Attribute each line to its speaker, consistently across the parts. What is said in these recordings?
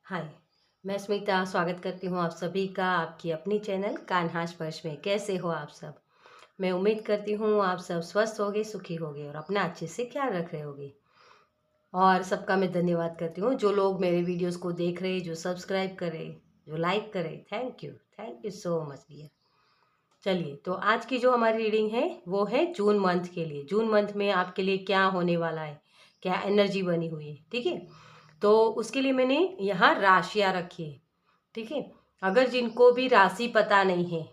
Speaker 1: हाय, मैं स्मिता स्वागत करती हूँ आप सभी का आपकी अपनी चैनल कान्हा स्पर्श में। कैसे हो आप सब? मैं उम्मीद करती हूँ आप सब स्वस्थ होगे, सुखी होगे और अपना अच्छे से ख्याल रख रहे होगे। और सबका मैं धन्यवाद करती हूँ जो लोग मेरे वीडियोस को देख रहे, जो सब्सक्राइब करे, जो लाइक करे। Thank you so much dear. चलिए, तो आज की जो हमारी रीडिंग है वो है जून मंथ के लिए। जून मंथ में आपके लिए क्या होने वाला है, क्या एनर्जी बनी हुई है, ठीक है। तो उसके लिए मैंने यहाँ राशियाँ रखी है, ठीक है। अगर जिनको भी राशि पता नहीं है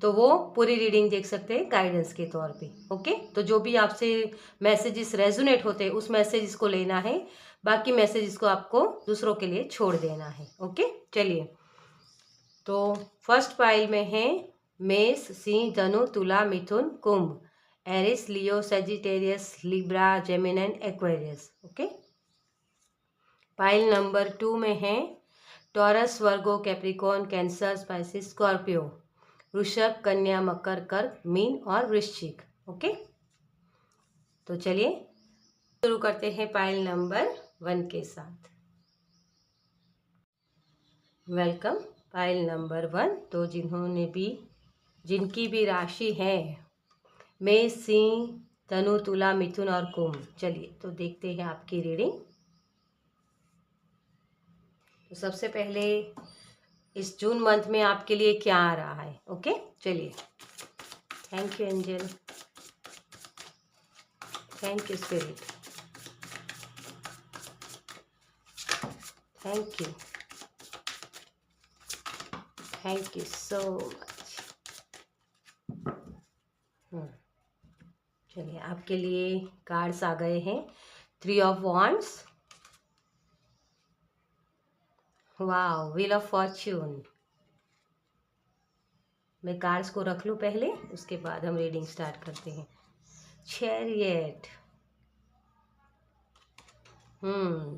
Speaker 1: तो वो पूरी रीडिंग देख सकते हैं गाइडेंस के तौर पे। ओके, तो जो भी आपसे मैसेजेस रेजोनेट होते हैं उस मैसेजेस को लेना है, बाकी मैसेजेस को आपको दूसरों के लिए छोड़ देना है। ओके, चलिए। तो फर्स्ट पाइल में है मेष, सिंह, धनु, तुला, मिथुन, कुंभ, Aries, Leo, Sagittarius, Libra, Gemini and Aquarius. Okay. Pile number 2 में है Taurus, Virgo, Capricorn, Cancer, Pisces, Scorpio, वृषभ, कन्या, मकर, कर्क, मीन और वृश्चिक। ओके, तो चलिए शुरू करते हैं पाइल नंबर 1 के साथ। Welcome pile number 1। तो जिनकी भी राशि है मेष, सिंह, धनु, तुला, मिथुन और कुंभ, चलिए तो देखते हैं आपकी रीडिंग। तो सबसे पहले इस जून मंथ में आपके लिए क्या आ रहा है। ओके, चलिए। Thank you angel, thank you spirit, thank you so much. चलिए, आपके लिए कार्ड्स आ गए हैं। 3 of wands, wow, wheel of Fortune. मैं कार्ड्स को रख लूँ पहले, उसके बाद हम रीडिंग स्टार्ट करते हैं। Chariot,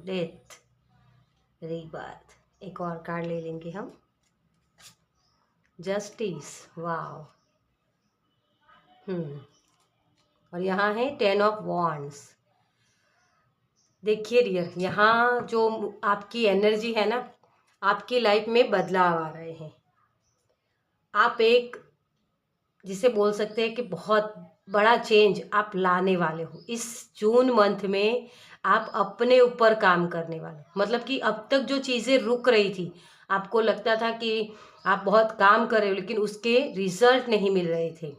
Speaker 1: death, rebirth. एक और कार्ड ले लेंगे हम। Justice, wow. और यहाँ है 10 ऑफ वॉन्ड्स। देखिए डियर, यहाँ जो आपकी एनर्जी है ना, आपकी लाइफ में बदलाव आ रहे हैं। आप एक जिसे बोल सकते हैं कि बहुत बड़ा चेंज आप लाने वाले हो इस जून मंथ में। आप अपने ऊपर काम करने वाले, मतलब कि अब तक जो चीज़ें रुक रही थी, आपको लगता था कि आप बहुत काम कर रहे हो लेकिन उसके रिजल्ट नहीं मिल रहे थे,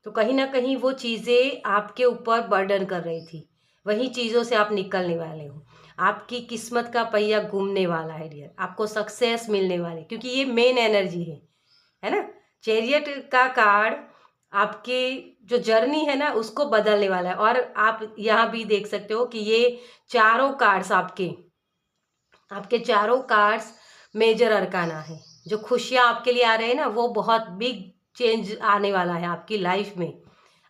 Speaker 1: तो कहीं ना कहीं वो चीज़ें आपके ऊपर बर्डन कर रही थी। वही चीज़ों से आप निकलने वाले हो। आपकी किस्मत का पहिया घूमने वाला है डियर। आपको सक्सेस मिलने वाली, क्योंकि ये मेन एनर्जी है ना। चैरियट का कार्ड आपके जो जर्नी है ना उसको बदलने वाला है। और आप यहाँ भी देख सकते हो कि ये चारों कार्ड्स आपके चारों कार्ड्स मेजर अरकाना है। जो खुशियाँ आपके लिए आ रहे हैं ना, वो बहुत बिग चेंज आने वाला है आपकी लाइफ में।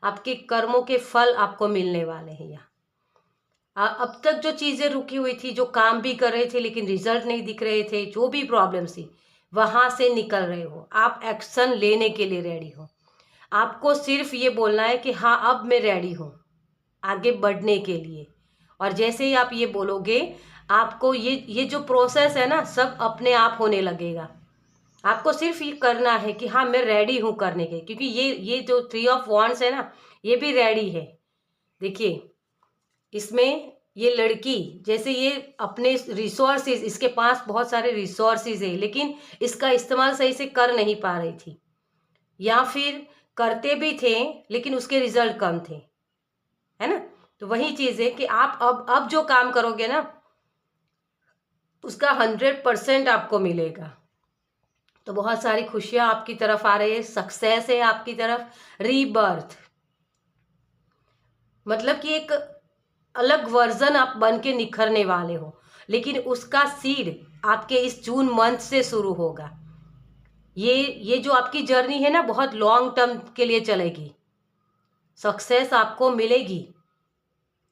Speaker 1: आपके कर्मों के फल आपको मिलने वाले हैं यहाँ। अब तक जो चीज़ें रुकी हुई थी, जो काम भी कर रहे थे लेकिन रिजल्ट नहीं दिख रहे थे, जो भी प्रॉब्लम्स थी, वहाँ से निकल रहे हो। आप एक्शन लेने के लिए रेडी हो। आपको सिर्फ ये बोलना है कि हाँ, अब मैं रेडी हूँ आगे बढ़ने के लिए। और जैसे ही आप ये बोलोगे, आपको ये जो प्रोसेस है ना, सब अपने आप होने लगेगा। आपको सिर्फ ये करना है कि हाँ, मैं रेडी हूँ करने के, क्योंकि ये जो 3 ऑफ वॉन्ड्स है ना, ये भी रेडी है। देखिए, इसमें ये लड़की, जैसे ये अपने रिसोर्सेज, इसके पास बहुत सारे रिसोर्सेज है लेकिन इसका इस्तेमाल सही से कर नहीं पा रही थी, या फिर करते भी थे लेकिन उसके रिजल्ट कम थे, है ना। तो वही चीज़ है कि आप अब जो काम करोगे ना, उसका 100% आपको मिलेगा। तो बहुत सारी खुशियां आपकी तरफ आ रही है, सक्सेस है आपकी तरफ, रीबर्थ, मतलब कि एक अलग वर्जन आप बन के निखरने वाले हो। लेकिन उसका सीड आपके इस जून मंथ से शुरू होगा। ये जो आपकी जर्नी है ना, बहुत लॉन्ग टर्म के लिए चलेगी। सक्सेस आपको मिलेगी,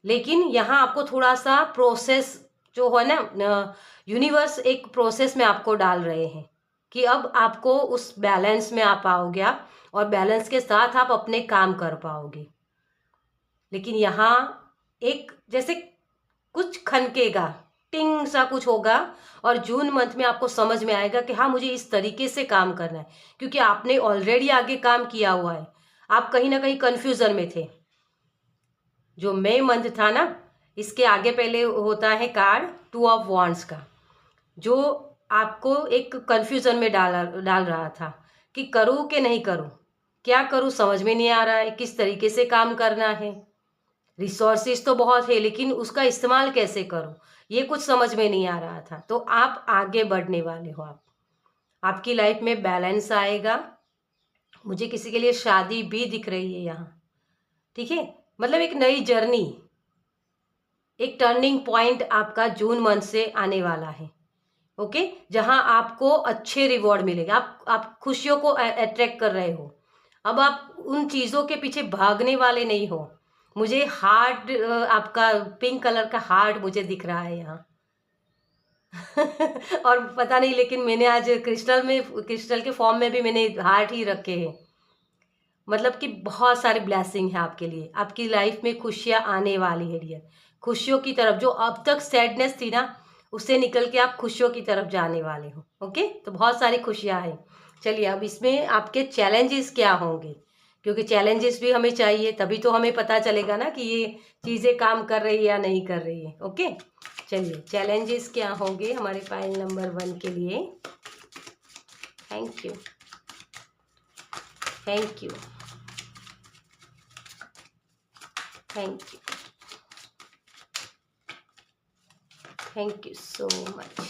Speaker 1: लेकिन यहाँ आपको थोड़ा सा प्रोसेस जो है ना, यूनिवर्स एक प्रोसेस में आपको डाल रहे हैं कि अब आपको उस बैलेंस में आ पाओगे आप, और बैलेंस के साथ आप अपने काम कर पाओगे। लेकिन यहाँ एक जैसे कुछ खनकेगा, शिफ्टिंग सा कुछ होगा और जून मंथ में आपको समझ में आएगा कि हाँ मुझे इस तरीके से काम करना है, क्योंकि आपने ऑलरेडी आगे काम किया हुआ है। आप कहीं ना कहीं कंफ्यूजन में थे। जो मई मंथ था ना, इसके आगे पहले होता है कार्ड 2 ऑफ वॉन्ड्स का, जो आपको एक कंफ्यूजन में डाल रहा था कि करूँ कि नहीं करूँ, क्या करूँ, समझ में नहीं आ रहा है, किस तरीके से काम करना है। रिसोर्सेज तो बहुत है लेकिन उसका इस्तेमाल कैसे करूँ, ये कुछ समझ में नहीं आ रहा था। तो आप आगे बढ़ने वाले हो। आपकी लाइफ में बैलेंस आएगा। मुझे किसी के लिए शादी भी दिख रही है यहाँ, ठीक है। मतलब एक नई जर्नी, एक टर्निंग पॉइंट आपका जून मंथ से आने वाला है। ओके, जहां आपको अच्छे रिवॉर्ड मिलेंगे। आप खुशियों को अट्रैक्ट कर रहे हो। अब आप उन चीज़ों के पीछे भागने वाले नहीं हो। मुझे हार्ट, आपका पिंक कलर का हार्ट मुझे दिख रहा है यहाँ। और पता नहीं, लेकिन मैंने आज क्रिस्टल के फॉर्म में भी मैंने हार्ट ही रखे हैं। मतलब कि बहुत सारे ब्लेसिंग है आपके लिए। आपकी लाइफ में खुशियाँ आने वाली है डियर। खुशियों की तरफ, जो अब तक सैडनेस थी ना, उससे निकल के आप खुशियों की तरफ जाने वाले हो। ओके, तो बहुत सारी खुशियाँ हैं। चलिए, अब इसमें आपके चैलेंजेस क्या होंगे, क्योंकि चैलेंजेस भी हमें चाहिए, तभी तो हमें पता चलेगा ना कि ये चीज़ें काम कर रही है या नहीं कर रही है। ओके, चलिए चैलेंजेस क्या होंगे हमारे पाइल नंबर 1 के लिए। Thank you, thank you, thank you, thank you so much.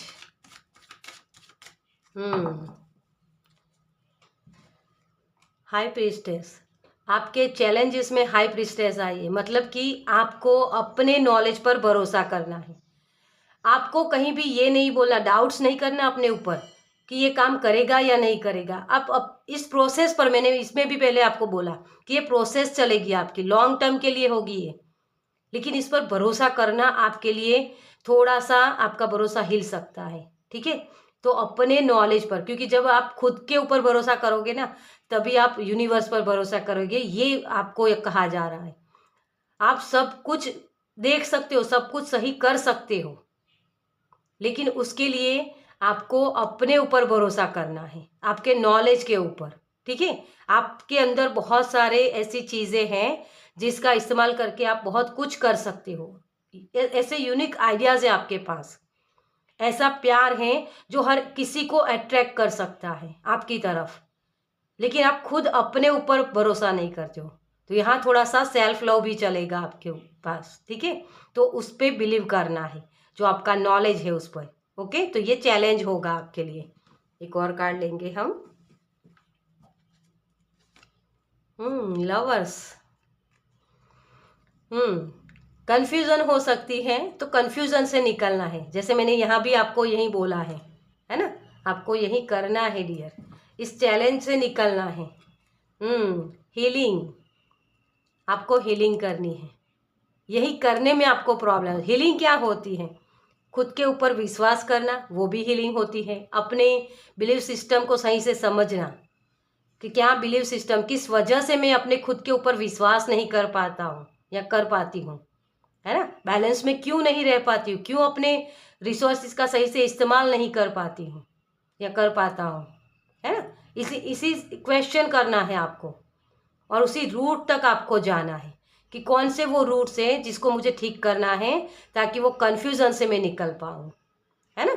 Speaker 1: High priestess, आपके चैलेंजेस में हाई प्रीस्टेस आई है। मतलब कि आपको अपने नॉलेज पर भरोसा करना है। आपको कहीं भी ये नहीं बोलना, डाउट्स नहीं करना अपने ऊपर कि ये काम करेगा या नहीं करेगा। आप अब इस प्रोसेस पर, मैंने इसमें भी पहले आपको बोला कि ये प्रोसेस चलेगी आपकी, लॉन्ग टर्म के लिए होगी ये, लेकिन इस पर भरोसा करना आपके लिए थोड़ा सा, आपका भरोसा हिल सकता है। ठीक है, तो अपने नॉलेज पर, क्योंकि जब आप खुद के ऊपर भरोसा करोगे ना, तभी आप यूनिवर्स पर भरोसा करोगे। ये आपको कहा जा रहा है। आप सब कुछ देख सकते हो, सब कुछ सही कर सकते हो, लेकिन उसके लिए आपको अपने ऊपर भरोसा करना है, आपके नॉलेज के ऊपर। ठीक है, आपके अंदर बहुत सारे ऐसी चीज़ें हैं जिसका इस्तेमाल करके आप बहुत कुछ कर सकते हो। ऐसे यूनिक आइडियाज़ हैं आपके पास, ऐसा प्यार है जो हर किसी को अट्रैक्ट कर सकता है आपकी तरफ, लेकिन आप खुद अपने ऊपर भरोसा नहीं करते हो। तो यहाँ थोड़ा सा सेल्फ लव भी चलेगा आपके पास। ठीक है, तो उस पर बिलीव करना है, जो आपका नॉलेज है उस पर। ओके, तो ये चैलेंज होगा आपके लिए। एक और कार्ड लेंगे हम। लवर्स। कंफ्यूजन हो सकती है, तो कंफ्यूजन से निकलना है। जैसे मैंने यहाँ भी आपको यही बोला है ना, आपको यही करना है डियर, इस चैलेंज से निकलना है। हीलिंग, आपको हीलिंग करनी है। यही करने में आपको प्रॉब्लम। हीलिंग क्या होती है? खुद के ऊपर विश्वास करना, वो भी हीलिंग होती है। अपने बिलीव सिस्टम को सही से समझना कि क्या बिलीव सिस्टम, किस वजह से मैं अपने खुद के ऊपर विश्वास नहीं कर पाता हूँ या कर पाती हूँ, है ना। बैलेंस में क्यों नहीं रह पाती हूँ, क्यों अपने रिसोर्सेज का सही से इस्तेमाल नहीं कर पाती हूँ या कर पाता हूँ, है ना। इसी इसी क्वेश्चन करना है आपको, और उसी रूट तक आपको जाना है कि कौन से वो रूट्स हैं जिसको मुझे ठीक करना है, ताकि वो कन्फ्यूजन से मैं निकल पाऊँ, है ना।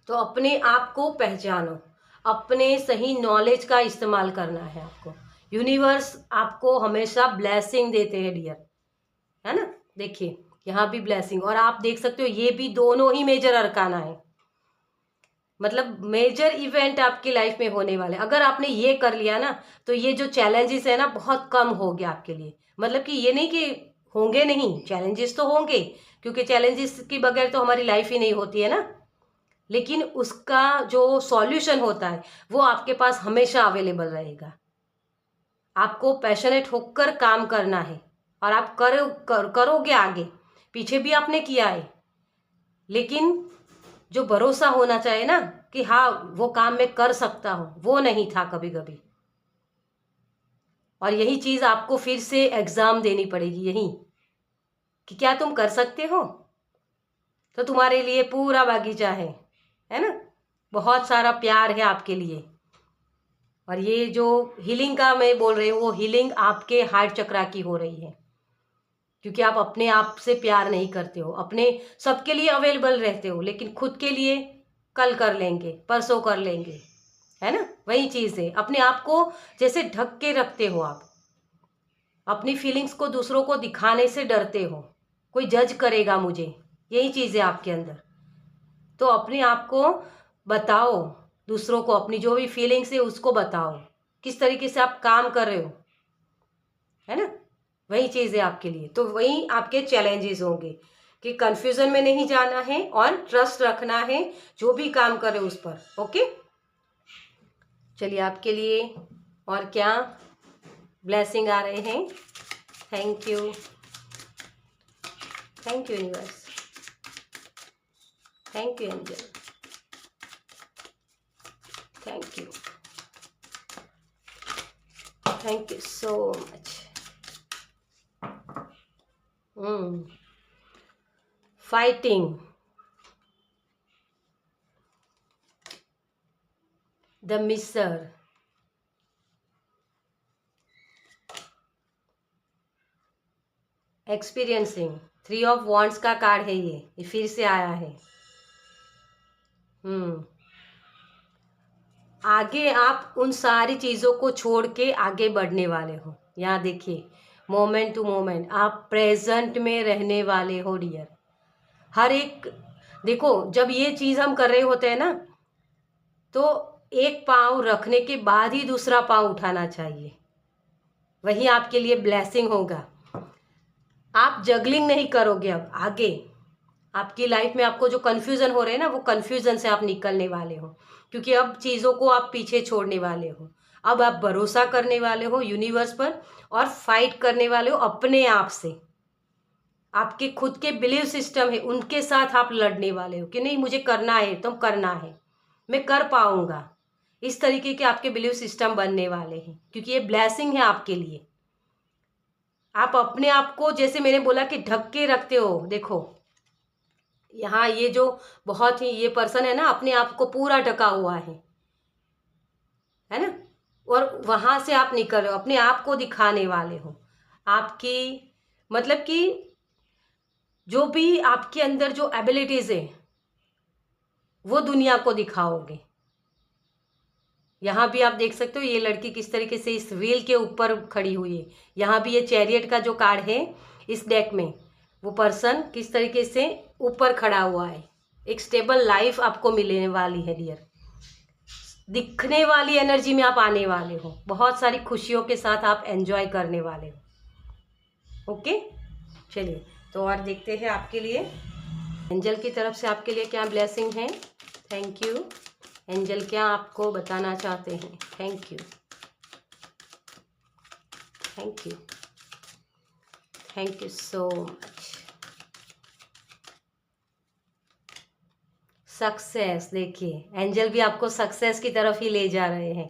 Speaker 1: तो अपने आप को पहचानो, अपने सही नॉलेज का इस्तेमाल करना है आपको। यूनिवर्स आपको हमेशा ब्लेसिंग देते हैं डियर, है ना। देखिए यहाँ भी ब्लेसिंग, और आप देख सकते हो ये भी दोनों ही मेजर अरकाना है। मतलब मेजर इवेंट आपकी लाइफ में होने वाले। अगर आपने ये कर लिया ना, तो ये जो चैलेंजेस है ना, बहुत कम हो गया आपके लिए। मतलब कि ये नहीं कि होंगे नहीं, चैलेंजेस तो होंगे, क्योंकि चैलेंजेस के बगैर तो हमारी लाइफ ही नहीं होती है ना। लेकिन उसका जो सॉल्यूशन होता है वो आपके पास हमेशा अवेलेबल रहेगा। आपको पैशनेट होकर काम करना है, और आप करोगे आगे। पीछे भी आपने किया है, लेकिन जो भरोसा होना चाहिए ना कि हाँ वो काम मैं कर सकता हूँ, वो नहीं था कभी कभी। और यही चीज़ आपको फिर से एग्ज़ाम देनी पड़ेगी, यही कि क्या तुम कर सकते हो। तो तुम्हारे लिए पूरा बागीचा है ना, बहुत सारा प्यार है आपके लिए। और ये जो हीलिंग का मैं बोल रही हूँ, वो हीलिंग आपके हार्ट चक्रा की हो रही है, क्योंकि आप अपने आप से प्यार नहीं करते हो, अपने सबके लिए अवेलेबल रहते हो, लेकिन खुद के लिए कल कर लेंगे, परसों कर लेंगे, है ना। वही चीज़ है, अपने आप को जैसे ढक के रखते हो आप, अपनी फीलिंग्स को दूसरों को दिखाने से डरते हो, कोई जज करेगा मुझे, यही चीज़ है आपके अंदर। तो अपने आप को बताओ, दूसरों को अपनी जो भी फीलिंग्स है उसको बताओ, किस तरीके से आप काम कर रहे हो, है ना। वही चीज़ है आपके लिए। तो वही आपके चैलेंजेस होंगे कि कंफ्यूजन में नहीं जाना है और ट्रस्ट रखना है जो भी काम करे उस पर। ओके, चलिए आपके लिए और क्या ब्लेसिंग आ रहे हैं। Thank you universe, thank you angel, thank you so much. Fighting the Misar, experiencing, 3 of wands का कार्ड है ये फिर से आया है। आगे आप उन सारी चीज़ों को छोड़ के आगे बढ़ने वाले हो। यहाँ देखिए, मोमेंट टू मोमेंट आप प्रेजेंट में रहने वाले हो डियर। हर एक देखो, जब ये चीज़ हम कर रहे होते हैं ना, तो एक पाँव रखने के बाद ही दूसरा पाँव उठाना चाहिए, वही आपके लिए ब्लेसिंग होगा। आप जगलिंग नहीं करोगे अब आगे। आपकी लाइफ में आपको जो कन्फ्यूज़न हो रहे हैं ना, वो कन्फ्यूज़न से आप निकलने वाले हो, क्योंकि अब चीज़ों को आप पीछे छोड़ने वाले हो। अब आप भरोसा करने वाले हो यूनिवर्स पर और फाइट करने वाले हो अपने आप से। आपके खुद के बिलीव सिस्टम है, उनके साथ आप लड़ने वाले हो कि नहीं मुझे करना है तो करना है, मैं कर पाऊंगा। इस तरीके के आपके बिलीव सिस्टम बनने वाले हैं, क्योंकि ये ब्लेसिंग है आपके लिए। आप अपने आप को, जैसे मैंने बोला कि ढक के रखते हो। देखो यहाँ ये जो बहुत ही ये पर्सन है ना, अपने आप को पूरा ढका हुआ है ना, और वहां से आप निकल रहे हो, अपने आप को दिखाने वाले हो। आपकी मतलब कि जो भी आपके अंदर जो एबिलिटीज है वो दुनिया को दिखाओगे। यहाँ भी आप देख सकते हो ये लड़की किस तरीके से इस व्हील के ऊपर खड़ी हुई है। यहाँ भी ये चैरियट का जो कार्ड है इस डेक में, वो पर्सन किस तरीके से ऊपर खड़ा हुआ है। एक स्टेबल लाइफ आपको मिलने वाली है डियर, दिखने वाली एनर्जी में आप आने वाले हो, बहुत सारी खुशियों के साथ आप एंजॉय करने वाले हो। ओके, चलिए तो और देखते हैं आपके लिए एंजल की तरफ से आपके लिए क्या ब्लेसिंग है। थैंक यू एंजल, क्या आपको बताना चाहते हैं। Thank you, thank you, thank you so much. Success, देखिए एंजल भी आपको सक्सेस की तरफ ही ले जा रहे हैं।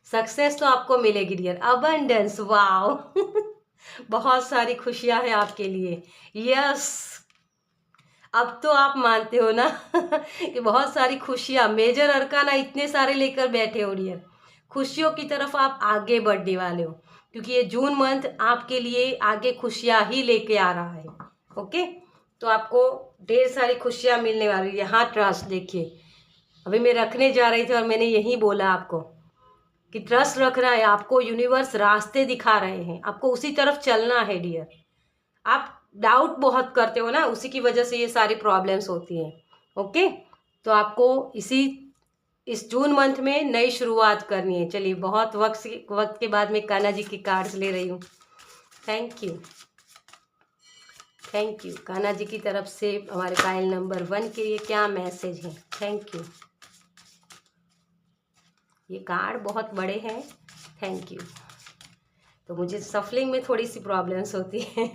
Speaker 1: सक्सेस तो आपको मिलेगी डियर, अबंडेंस, वाओ बहुत सारी खुशियां हैं आपके लिए। यस, अब तो आप मानते हो ना कि बहुत सारी खुशियां, मेजर अरकाना इतने सारे लेकर बैठे हो डियर। खुशियों की तरफ आप आगे बढ़ने वाले हो, क्योंकि ये जून मंथ आपके लिए आगे खुशियां ही लेके आ रहा है। ओके, तो आपको ढेर सारी खुशियां मिलने वाली। यहाँ ट्रस्ट देखिए, अभी मैं रखने जा रही थी और मैंने यही बोला आपको कि ट्रस्ट रखना है आपको। यूनिवर्स रास्ते दिखा रहे हैं, आपको उसी तरफ चलना है डियर। आप डाउट बहुत करते हो ना, उसी की वजह से ये सारी प्रॉब्लम्स होती हैं। ओके, तो आपको इस जून मंथ में नई शुरुआत करनी है। चलिए, बहुत वक्त के बाद मैं कान्हा जी की कार्ड्स ले रही हूँ। Thank you, thank you Kanha ji की तरफ से हमारे पायल नंबर 1 के लिए क्या मैसेज है। थैंक यू, ये कार्ड बहुत बड़े हैं। Thank you. तो मुझे सफलिंग में थोड़ी सी प्रॉब्लम्स होती है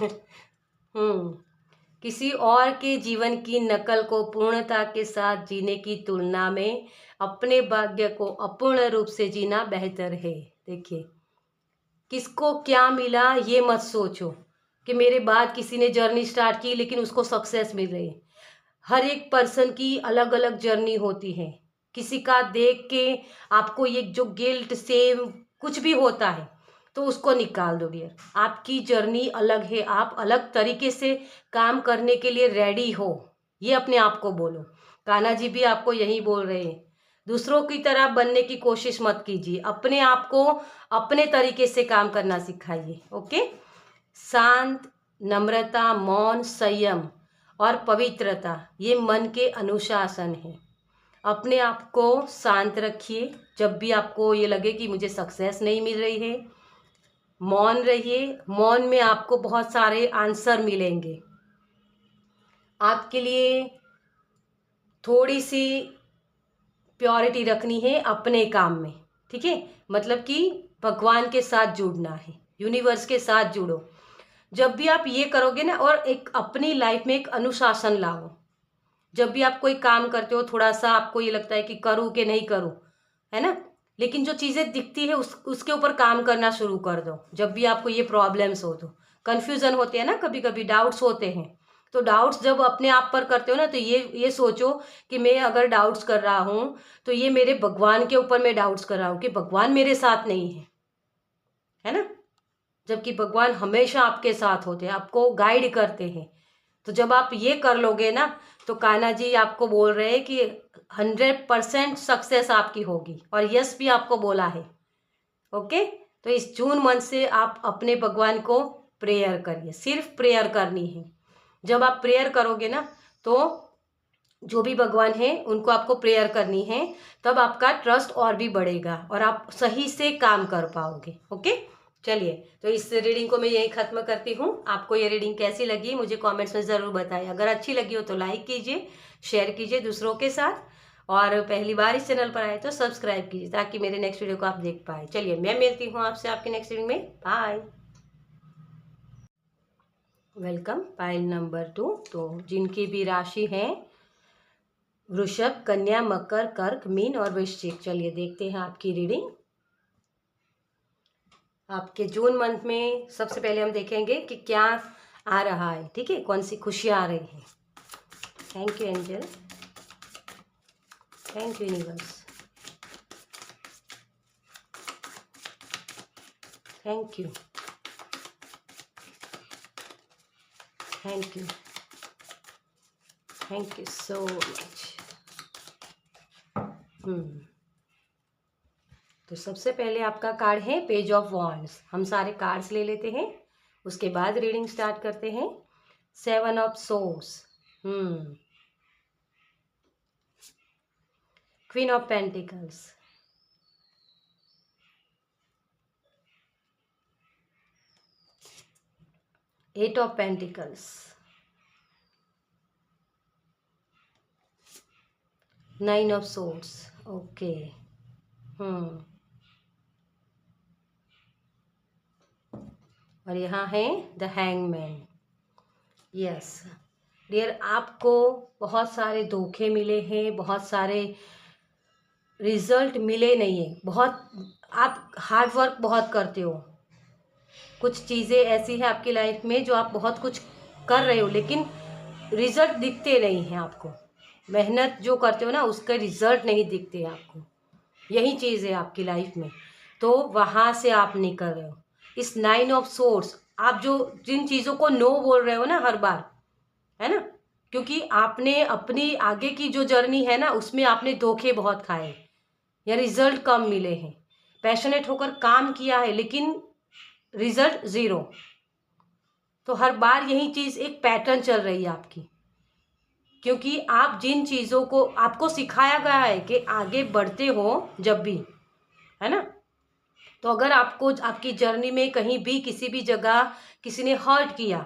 Speaker 1: किसी और के जीवन की नकल को पूर्णता के साथ जीने की तुलना में अपने भाग्य को अपूर्ण रूप से जीना बेहतर है। देखिए, किसको क्या मिला ये मत सोचो कि मेरे बाद किसी ने जर्नी स्टार्ट की लेकिन उसको सक्सेस मिल रही है। हर एक पर्सन की अलग अलग जर्नी होती है। किसी का देख के आपको ये जो गिल्ट सेम कुछ भी होता है तो उसको निकाल दो डियर। आपकी जर्नी अलग है, आप अलग तरीके से काम करने के लिए रेडी हो, ये अपने आप को बोलो। कान्हा जी भी आपको यही बोल रहे हैं, दूसरों की तरह बनने की कोशिश मत कीजिए, अपने आप को अपने तरीके से काम करना सिखाइए। ओके, शांत, नम्रता, मौन, संयम और पवित्रता ये मन के अनुशासन है। अपने आप को शांत रखिए। जब भी आपको ये लगे कि मुझे सक्सेस नहीं मिल रही है, मौन रहिए। मौन में आपको बहुत सारे आंसर मिलेंगे। आपके लिए थोड़ी सी प्योरिटी रखनी है अपने काम में, ठीक है। मतलब कि भगवान के साथ जुड़ना है, यूनिवर्स के साथ जुड़ो। जब भी आप ये करोगे ना, और एक अपनी लाइफ में एक अनुशासन लाओ। जब भी आप कोई काम करते हो, थोड़ा सा आपको ये लगता है कि करूँ कि नहीं करूँ, है ना, लेकिन जो चीज़ें दिखती है उसके ऊपर काम करना शुरू कर दो। जब भी आपको ये प्रॉब्लम्स हो, तो कन्फ्यूज़न होते हैं ना, कभी कभी डाउट्स होते हैं, तो डाउट्स जब अपने आप पर करते हो ना, तो ये सोचो कि मैं अगर डाउट्स कर रहा हूँ तो ये मेरे भगवान के ऊपर मैं डाउट्स कर रहा हूँ कि भगवान मेरे साथ नहीं है ना। जबकि भगवान हमेशा आपके साथ होते हैं, आपको गाइड करते हैं। तो जब आप ये कर लोगे ना, तो कान्हा जी आपको बोल रहे हैं कि 100% सक्सेस आपकी होगी, और यस भी आपको बोला है। ओके, तो इस जून मंथ से आप अपने भगवान को प्रेयर करिए, सिर्फ प्रेयर करनी है। जब आप प्रेयर करोगे ना, तो जो भी भगवान है उनको आपको प्रेयर करनी है, तब आपका ट्रस्ट और भी बढ़ेगा और आप सही से काम कर पाओगे। ओके, चलिए, तो इस रीडिंग को मैं यही खत्म करती हूँ। आपको ये रीडिंग कैसी लगी मुझे कमेंट्स में ज़रूर बताएं। अगर अच्छी लगी हो तो लाइक कीजिए, शेयर कीजिए दूसरों के साथ, और पहली बार इस चैनल पर आए तो सब्सक्राइब कीजिए ताकि मेरे नेक्स्ट वीडियो को आप देख पाए। चलिए, मैं मिलती हूँ आपसे आपकी नेक्स्ट रीडिंग में। बाय। Welcome pile number 2। तो जिनकी भी राशि है वृषभ, कन्या, मकर, कर्क, मीन और वृश्चिक, चलिए देखते हैं आपकी रीडिंग। आपके जून मंथ में सबसे पहले हम देखेंगे कि क्या आ रहा है, ठीक है, कौन सी खुशियाँ आ रही हैं। Thank you angel, thank you universe, thank you, thank you, thank you so much. तो सबसे पहले आपका कार्ड है पेज ऑफ वॉन्ड्स। हम सारे कार्ड्स ले लेते हैं, उसके बाद रीडिंग स्टार्ट करते हैं। 7 of swords, queen of pentacles, eight of pentacles, 9 of swords. Okay, और यहाँ है द हैंगमैन। यस डियर, आपको बहुत सारे धोखे मिले हैं, बहुत सारे रिजल्ट मिले नहीं है। बहुत आप हार्ड वर्क बहुत करते हो, कुछ चीज़ें ऐसी हैं आपकी लाइफ में जो आप बहुत कुछ कर रहे हो लेकिन रिजल्ट दिखते नहीं हैं आपको। मेहनत जो करते हो ना उसके रिजल्ट नहीं दिखते आपको, यही चीज़ है आपकी लाइफ में। तो वहाँ से आप निकल रहे हो। इस 9 ऑफ सोर्ड्स, आप जो जिन चीज़ों को नो बोल रहे हो ना हर बार, है ना, क्योंकि आपने अपनी आगे की जो जर्नी है ना उसमें आपने धोखे बहुत खाए या रिजल्ट कम मिले हैं। पैशनेट होकर काम किया है लेकिन रिजल्ट ज़ीरो। तो हर बार यही चीज़ एक पैटर्न चल रही है आपकी, क्योंकि आप जिन चीज़ों को आपको सिखाया गया है कि आगे बढ़ते हो जब भी, है ना, तो अगर आपको आपकी जर्नी में कहीं भी किसी भी जगह किसी ने हर्ट किया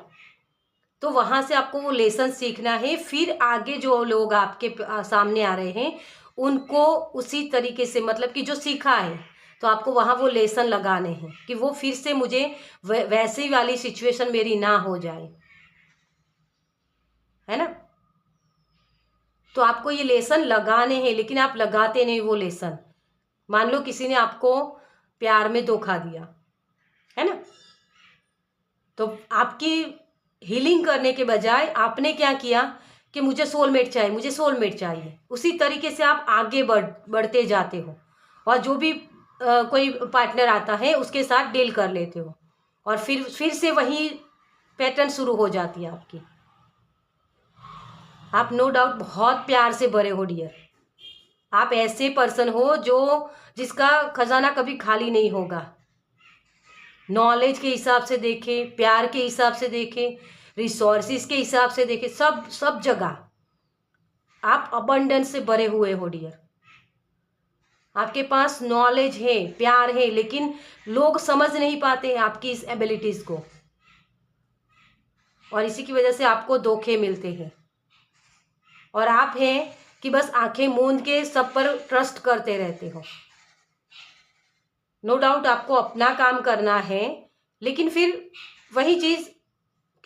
Speaker 1: तो वहाँ से आपको वो लेसन सीखना है। फिर आगे जो लोग आपके सामने आ रहे हैं उनको उसी तरीके से, मतलब कि जो सीखा है, तो आपको वहाँ वो लेसन लगाने हैं कि वो फिर से मुझे वैसी वाली सिचुएशन मेरी ना हो जाए, है ना। तो आपको ये लेसन लगाने हैं लेकिन आप लगाते नहीं वो लेसन। मान लो किसी ने आपको प्यार में धोखा दिया, है ना, तो आपकी हीलिंग करने के बजाय आपने क्या किया कि मुझे सोलमेट चाहिए, मुझे सोलमेट चाहिए, उसी तरीके से आप आगे बढ़ते जाते हो और जो भी कोई पार्टनर आता है उसके साथ डील कर लेते हो और फिर से वही पैटर्न शुरू हो जाती है आपकी। आप नो डाउट बहुत प्यार से भरे हो डियर। आप ऐसे पर्सन हो जिसका खजाना कभी खाली नहीं होगा। नॉलेज के हिसाब से देखें, प्यार के हिसाब से देखें, रिसोर्सिस के हिसाब से देखें, सब जगह आप अबंडेंस से भरे हुए हो डियर। आपके पास नॉलेज है, प्यार है, लेकिन लोग समझ नहीं पाते हैं आपकी इस एबिलिटीज को और इसी की वजह से आपको धोखे मिलते हैं। और आप हैं कि बस आंखें मूंद के सब पर ट्रस्ट करते रहते हो। नो डाउट आपको अपना काम करना है, लेकिन फिर वही चीज़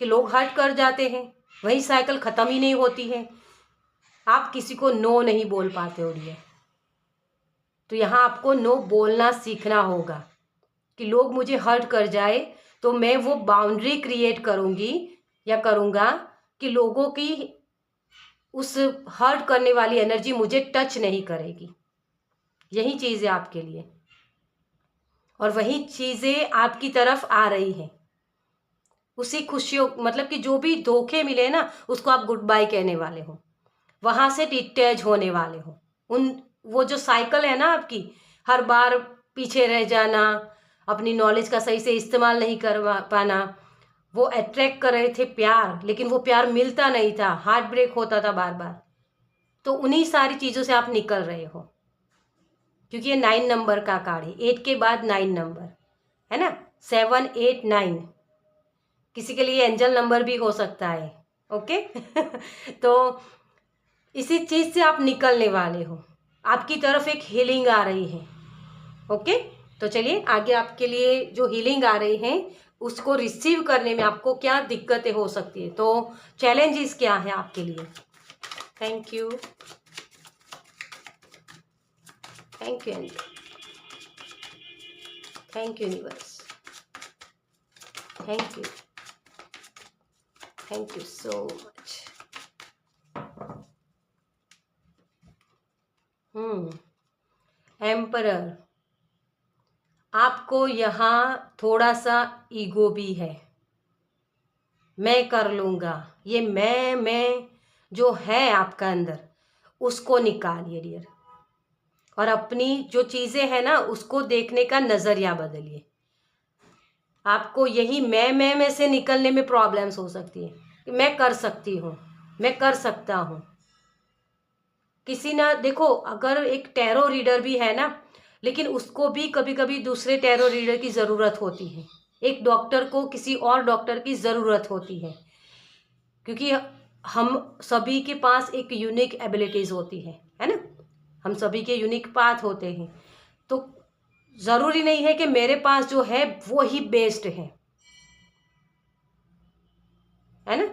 Speaker 1: कि लोग हर्ट कर जाते हैं, वही साइकिल ख़त्म ही नहीं होती है। आप किसी को नो नहीं बोल पाते हो डियर। तो यहाँ आपको नो बोलना सीखना होगा कि लोग मुझे हर्ट कर जाए तो मैं वो बाउंड्री क्रिएट करूँगी या करूँगा कि लोगों की उस हर्ट करने वाली एनर्जी मुझे टच नहीं करेगी। यही चीज़ है आपके लिए और वही चीज़ें आपकी तरफ आ रही हैं। उसी खुशियों मतलब कि जो भी धोखे मिले ना उसको आप गुड बाय कहने वाले हो, वहाँ से डिटैच होने वाले हो। वो जो साइकिल है ना आपकी, हर बार पीछे रह जाना, अपनी नॉलेज का सही से इस्तेमाल नहीं कर पाना, वो अट्रैक्ट कर रहे थे प्यार, लेकिन वो प्यार मिलता नहीं था, हार्ट ब्रेक होता था बार बार। तो उन्हीं सारी चीज़ों से आप निकल रहे हो, क्योंकि ये 9 नंबर का कार्ड है। 8 के बाद 9 नंबर है ना, 7, 8, 9 किसी के लिए एंजल नंबर भी हो सकता है। ओके तो इसी चीज़ से आप निकलने वाले हो, आपकी तरफ एक हीलिंग आ रही है। ओके, तो चलिए आगे आपके लिए जो हीलिंग आ रही है उसको रिसीव करने में आपको क्या दिक्कतें हो सकती है, तो चैलेंजेस क्या है आपके लिए। Thank you, thank you angel, thank you universe, thank you, thank you so much. Emperor, आपको यहाँ थोड़ा सा ईगो भी है, मैं कर लूँगा, ये मैं जो है आपका अंदर उसको निकालिए डियर और अपनी जो चीज़ें हैं ना उसको देखने का नज़रिया बदलिए। आपको यही मैं में से निकलने में प्रॉब्लम्स हो सकती है कि मैं कर सकती हूँ, मैं कर सकता हूँ। किसी ना देखो, अगर एक टैरो रीडर भी है ना, लेकिन उसको भी कभी कभी दूसरे टैरो रीडर की ज़रूरत होती है। एक डॉक्टर को किसी और डॉक्टर की ज़रूरत होती है, क्योंकि हम सभी के पास एक यूनिक एबिलिटीज़ होती है ना, हम सभी के यूनिक पाथ होते हैं। तो ज़रूरी नहीं है कि मेरे पास जो है वो ही बेस्ट है ना।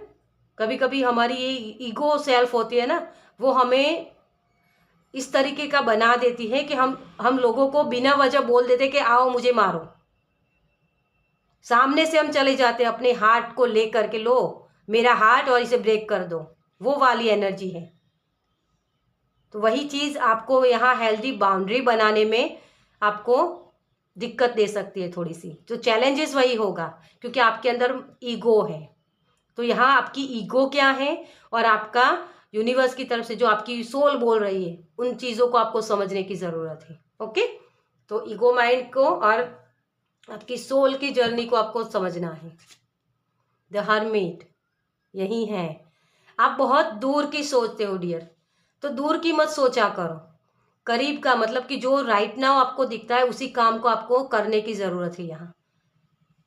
Speaker 1: कभी कभी हमारी ये ईगो सेल्फ होती है ना, वो हमें इस तरीके का बना देती है कि हम लोगों को बिना वजह बोल देते कि आओ मुझे मारो। सामने से हम चले जाते अपने हार्ट को लेकर के, लो मेरा हार्ट और इसे ब्रेक कर दो, वो वाली एनर्जी है। तो वही चीज़ आपको यहाँ हेल्दी बाउंड्री बनाने में आपको दिक्कत दे सकती है थोड़ी सी। जो चैलेंजेस वही होगा क्योंकि आपके अंदर ईगो है। तो यहाँ आपकी ईगो क्या है और आपका यूनिवर्स की तरफ से जो आपकी सोल बोल रही है, उन चीज़ों को आपको समझने की ज़रूरत है। ओके, तो ईगो माइंड को और आपकी सोल की जर्नी को आपको समझना है। द हर्मिट यही है। आप बहुत दूर की सोचते हो डियर, तो दूर की मत सोचा करो, करीब का, मतलब कि जो राइट नाउ आपको दिखता है उसी काम को आपको करने की ज़रूरत है यहाँ।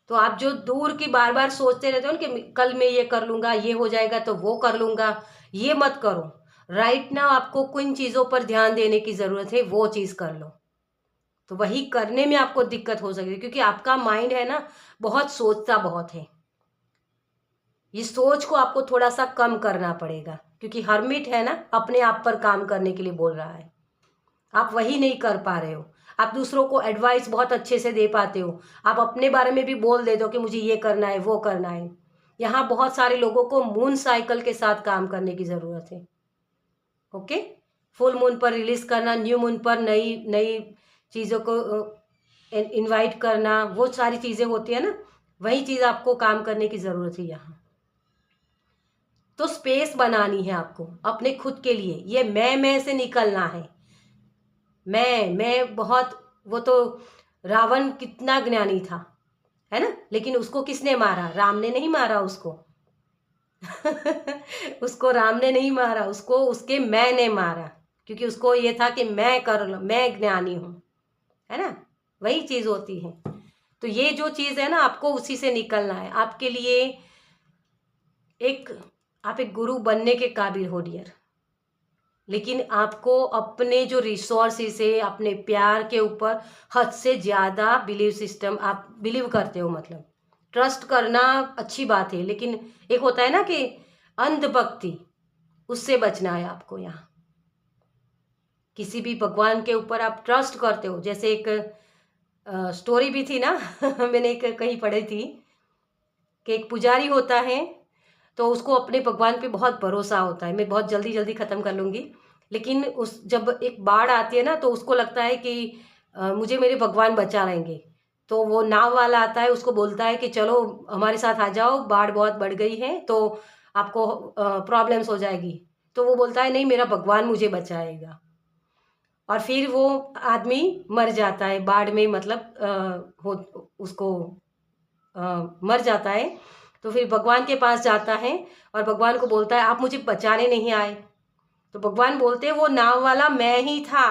Speaker 1: तो आप जो दूर की बार बार सोचते रहते हो ना कि कल मैं ये कर लूँगा, ये हो जाएगा तो वो कर लूँगा, ये मत करो। राइट नाउ आपको किन चीज़ों पर ध्यान देने की ज़रूरत है वो चीज़ कर लो। तो वही करने में आपको दिक्कत हो सकती है क्योंकि आपका माइंड है ना बहुत सोचता बहुत है। ये सोच को आपको थोड़ा सा कम करना पड़ेगा क्योंकि हर्मिट है ना, अपने आप पर काम करने के लिए बोल रहा है। आप वही नहीं कर पा रहे हो। आप दूसरों को एडवाइस बहुत अच्छे से दे पाते हो, आप अपने बारे में भी बोल देते हो कि मुझे ये करना है वो करना है, यहाँ बहुत सारे लोगों को मून साइकिल के साथ काम करने की ज़रूरत है। ओके, फुल मून पर रिलीज करना, न्यू मून पर नई नई चीज़ों को इनवाइट करना, वो सारी चीज़ें होती है ना, वही चीज़ आपको काम करने की ज़रूरत है यहाँ। तो स्पेस बनानी है आपको अपने खुद के लिए। ये मैं से निकलना है। मैं बहुत, वो तो रावण कितना ज्ञानी था, है ना, लेकिन उसको किसने मारा? राम ने नहीं मारा उसको। उसको राम ने नहीं मारा, उसको उसके मैं ने मारा, क्योंकि उसको ये था कि मैं कर लो, मैं ज्ञानी हूं, है ना, वही चीज होती है। तो ये जो चीज है ना, आपको उसी से निकलना है। आपके लिए एक, आप एक गुरु बनने के काबिल हो डियर, लेकिन आपको अपने जो रिसोर्सेस है, अपने प्यार के ऊपर हद से ज़्यादा बिलीव सिस्टम, आप बिलीव करते हो, मतलब ट्रस्ट करना अच्छी बात है, लेकिन एक होता है ना कि अंधभक्ति, उससे बचना है आपको। यहाँ किसी भी भगवान के ऊपर आप ट्रस्ट करते हो, जैसे एक स्टोरी भी थी ना मैंने एक कहीं पढ़ी थी कि एक पुजारी होता है, तो उसको अपने भगवान पे बहुत भरोसा होता है। मैं बहुत जल्दी जल्दी ख़त्म कर लूँगी, लेकिन उस जब एक बाढ़ आती है ना, तो उसको लगता है कि मुझे मेरे भगवान बचा लेंगे। तो वो नाव वाला आता है, उसको बोलता है कि चलो हमारे साथ आ जाओ, बाढ़ बहुत बढ़ गई है, तो आपको प्रॉब्लम्स हो जाएगी। तो वो बोलता है नहीं, मेरा भगवान मुझे बचाएगा। और फिर वो आदमी मर जाता है बाढ़ में, मतलब हो उसको मर जाता है। तो फिर भगवान के पास जाता है और भगवान को बोलता है आप मुझे बचाने नहीं आए। तो भगवान बोलते हैं वो नाव वाला मैं ही था।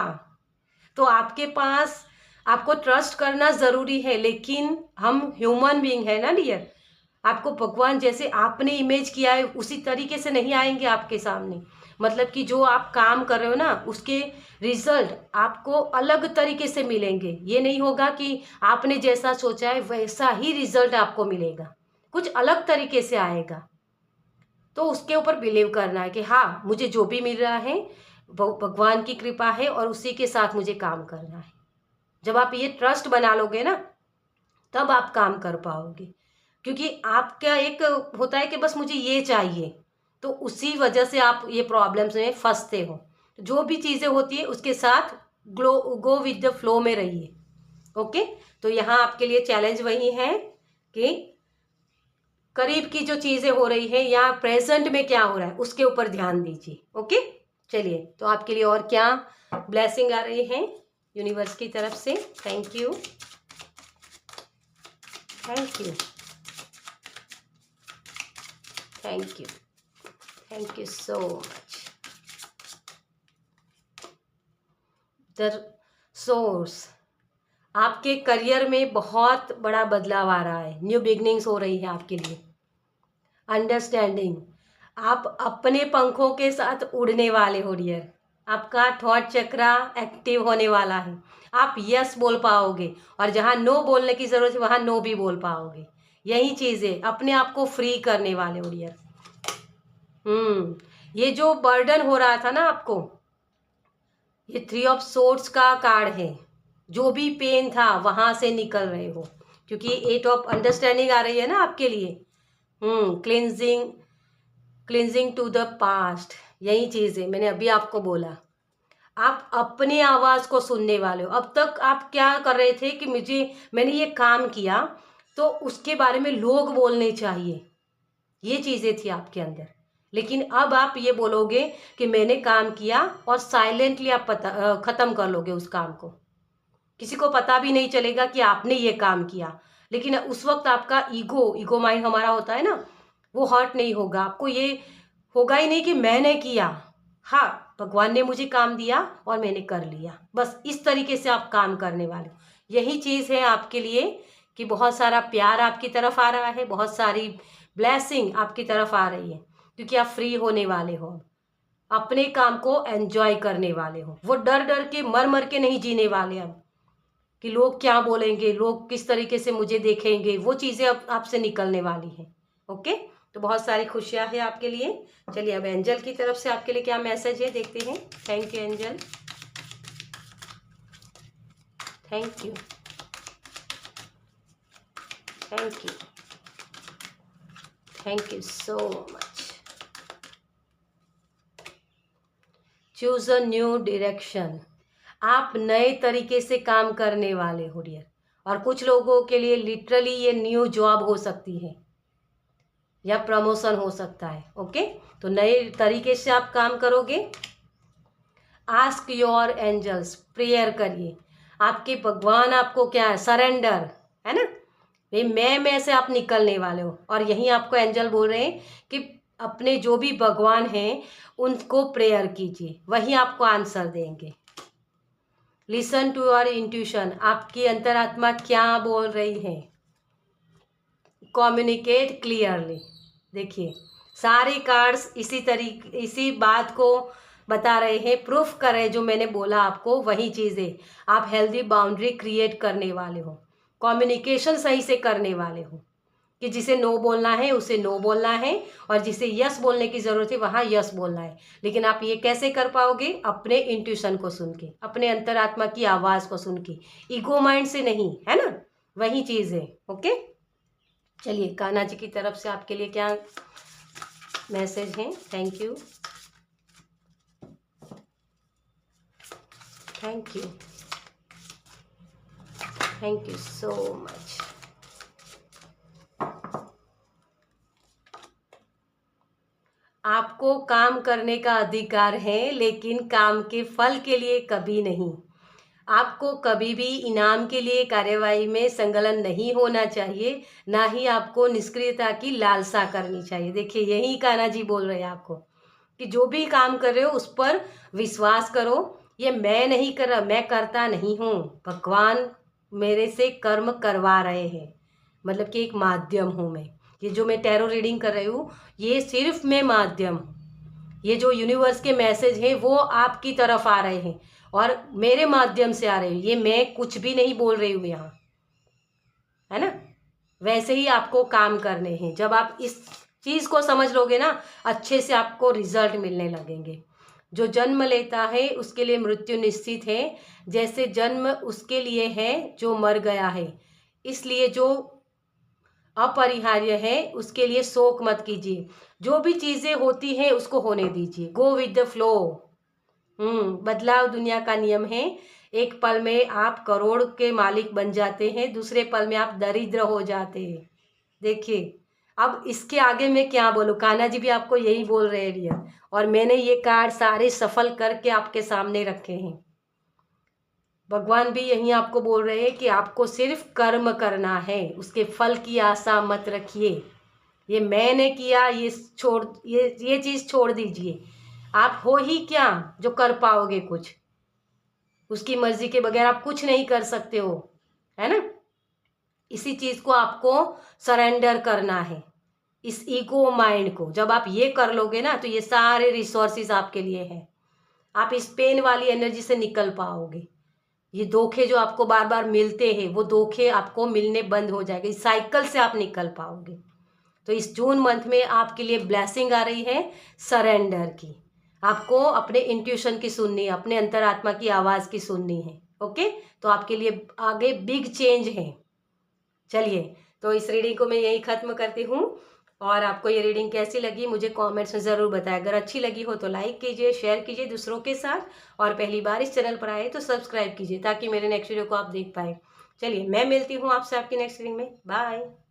Speaker 1: तो आपके पास, आपको ट्रस्ट करना ज़रूरी है, लेकिन हम ह्यूमन बीइंग है ना डियर, आपको भगवान जैसे आपने इमेज किया है उसी तरीके से नहीं आएंगे आपके सामने। मतलब कि जो आप काम कर रहे हो ना, उसके रिजल्ट आपको अलग तरीके से मिलेंगे। ये नहीं होगा कि आपने जैसा सोचा है वैसा ही रिजल्ट आपको मिलेगा, कुछ अलग तरीके से आएगा। तो उसके ऊपर बिलीव करना है कि हाँ, मुझे जो भी मिल रहा है भगवान की कृपा है और उसी के साथ मुझे काम करना है। जब आप ये ट्रस्ट बना लोगे ना, तब आप काम कर पाओगे। क्योंकि आपका एक होता है कि बस मुझे ये चाहिए, तो उसी वजह से आप ये प्रॉब्लम्स में फंसते हो। तो जो भी चीज़ें होती है उसके साथ गो विद द फ्लो में रहिए। ओके, तो यहाँ आपके लिए चैलेंज वही है कि करीब की जो चीज़ें हो रही है या प्रेजेंट में क्या हो रहा है उसके ऊपर ध्यान दीजिए। ओके, चलिए, तो आपके लिए और क्या ब्लेसिंग आ रही है यूनिवर्स की तरफ से। Thank you, thank you, thank you, thank you so much. The source, आपके करियर में बहुत बड़ा बदलाव आ रहा है, न्यू बिगनिंग्स हो रही है आपके लिए। अंडरस्टैंडिंग, आप अपने पंखों के साथ उड़ने वाले हो डियर। आपका थॉट चक्रा एक्टिव होने वाला है। आप यस बोल पाओगे और जहाँ नो बोलने की ज़रूरत है वहाँ नो भी बोल पाओगे। यही चीज़ें अपने आप को फ्री करने वाले हो डियर। ये जो बर्डन हो रहा था ना आपको, ये 3 ऑफ सोर्ड्स का कार्ड है। जो भी पेन था वहाँ से निकल रहे हो, क्योंकि 8 ऑफ अंडरस्टैंडिंग आ रही है ना आपके लिए। Cleansing, cleansing to the past, यही चीज़ है, मैंने अभी आपको बोला। आप अपनी आवाज़ को सुनने वाले हो। अब तक आप क्या कर रहे थे कि मैंने ये काम किया तो उसके बारे में लोग बोलने चाहिए, ये चीज़ें थी आपके अंदर। लेकिन अब आप ये बोलोगे कि मैंने काम किया और साइलेंटली आप ख़त्म कर लोगे उस काम को। किसी को पता भी नहीं चलेगा कि आपने ये काम किया। लेकिन उस वक्त आपका ईगो माइंड हमारा होता है ना, वो हर्ट नहीं होगा। आपको ये होगा ही नहीं कि मैंने किया, हाँ भगवान ने मुझे काम दिया और मैंने कर लिया। बस इस तरीके से आप काम करने वाले हो। यही चीज़ है आपके लिए कि बहुत सारा प्यार आपकी तरफ आ रहा है, बहुत सारी ब्लेसिंग आपकी तरफ आ रही है, क्योंकि आप फ्री होने वाले हो। अपने काम को एंजॉय करने वाले हो। वो डर डर के मर मर के नहीं जीने वाले अब कि लोग क्या बोलेंगे, लोग किस तरीके से मुझे देखेंगे, वो चीज़ें अब आपसे निकलने वाली हैं। ओके, तो बहुत सारी खुशियां हैं आपके लिए। चलिए, अब एंजल की तरफ से आपके लिए क्या मैसेज है देखते हैं। Thank you angel, thank you, thank you, thank you so much. Choose a new direction. आप नए तरीके से काम करने वाले हो डियर, और कुछ लोगों के लिए लिटरली ये न्यू जॉब हो सकती है या प्रमोशन हो सकता है। ओके, तो नए तरीके से आप काम करोगे। आस्क योर एंजल्स, प्रेयर करिए। आपके भगवान आपको क्या है, सरेंडर है ना, ये मैं से आप निकलने वाले हो। और यहीं आपको एंजल बोल रहे हैं कि अपने जो भी भगवान हैं उनको प्रेयर कीजिए, वही आपको आंसर देंगे। लिसन टू योर इंट्यूशन, आपकी अंतरात्मा क्या बोल रही है। Communicate clearly. देखिए सारे कार्ड्स इसी बात को बता रहे हैं, प्रूफ कर रहे हैं जो मैंने बोला आपको वही चीज़ें। आप हेल्दी बाउंड्री क्रिएट करने वाले हो, कम्युनिकेशन सही से करने वाले हो, कि जिसे नो बोलना है उसे नो बोलना है, और जिसे यस बोलने की ज़रूरत है वहाँ यस बोलना है। लेकिन आप ये कैसे कर पाओगे, अपने इंट्यूशन को सुन के, अपने अंतरात्मा की आवाज़ को सुन के, ईगो माइंड से नहीं, है ना, वही चीज़ है। ओके, चलिए कान्हा जी की तरफ से आपके लिए क्या मैसेज है। Thank you, thank you, thank you so much. आपको काम करने का अधिकार है, लेकिन काम के फल के लिए कभी नहीं। आपको कभी भी इनाम के लिए कार्यवाही में संलग्न नहीं होना चाहिए, ना ही आपको निष्क्रियता की लालसा करनी चाहिए। देखिए यही कान्हा जी बोल रहे हैं आपको कि जो भी काम कर रहे हो उस पर विश्वास करो। ये मैं नहीं कर रहा, मैं करता नहीं हूँ, भगवान मेरे से कर्म करवा रहे हैं, मतलब कि एक माध्यम हूँ मैं। ये जो मैं टैरो रीडिंग कर रही हूँ ये सिर्फ मैं माध्यम हूँ। ये जो यूनिवर्स के मैसेज हैं वो आपकी तरफ आ रहे हैं और मेरे माध्यम से आ रहे हैं। ये मैं कुछ भी नहीं बोल रही हूँ यहाँ, है ना। वैसे ही आपको काम करने हैं। जब आप इस चीज़ को समझ लोगे ना, अच्छे से आपको रिजल्ट मिलने लगेंगे। जो जन्म लेता है उसके लिए मृत्यु निश्चित है, जैसे जन्म उसके लिए है जो मर गया है। इसलिए जो अपरिहार्य है उसके लिए शोक मत कीजिए। जो भी चीज़ें होती हैं उसको होने दीजिए, गो विद द फ्लो। बदलाव दुनिया का नियम है। एक पल में आप करोड़ के मालिक बन जाते हैं, दूसरे पल में आप दरिद्र हो जाते हैं। देखिए अब इसके आगे मैं क्या बोलूँ, कान्हा जी भी आपको यही बोल रहे हैं डियर, और मैंने ये कार्ड सारे सफल करके आपके सामने रखे हैं। भगवान भी यही आपको बोल रहे हैं कि आपको सिर्फ कर्म करना है, उसके फल की आशा मत रखिए। ये मैंने किया ये छोड़, ये चीज़ छोड़ दीजिए। आप हो ही क्या जो कर पाओगे कुछ, उसकी मर्जी के बगैर आप कुछ नहीं कर सकते हो, है ना। इसी चीज़ को आपको सरेंडर करना है, इस ईगो माइंड को। जब आप ये कर लोगे ना तो ये सारे रिसोर्सेज आपके लिए हैं। आप इस पेन वाली एनर्जी से निकल पाओगे। ये धोखे जो आपको बार बार मिलते हैं वो धोखे आपको मिलने बंद हो जाएंगे, इस साइकिल से आप निकल पाओगे। तो इस जून मंथ में आपके लिए ब्लेसिंग आ रही है सरेंडर की। आपको अपने इंट्यूशन की सुननी है, अपने अंतरात्मा की आवाज़ की सुननी है। ओके, तो आपके लिए आगे बिग चेंज है। चलिए तो इस रीडिंग को मैं यही ख़त्म करती हूँ, और आपको ये रीडिंग कैसी लगी मुझे कमेंट्स में ज़रूर बताएं। अगर अच्छी लगी हो तो लाइक कीजिए, शेयर कीजिए दूसरों के साथ, और पहली बार इस चैनल पर आए तो सब्सक्राइब कीजिए ताकि मेरे नेक्स्ट वीडियो को आप देख पाए। चलिए मैं मिलती हूँ आपसे आपकी नेक्स्ट रीडिंग में। बाय।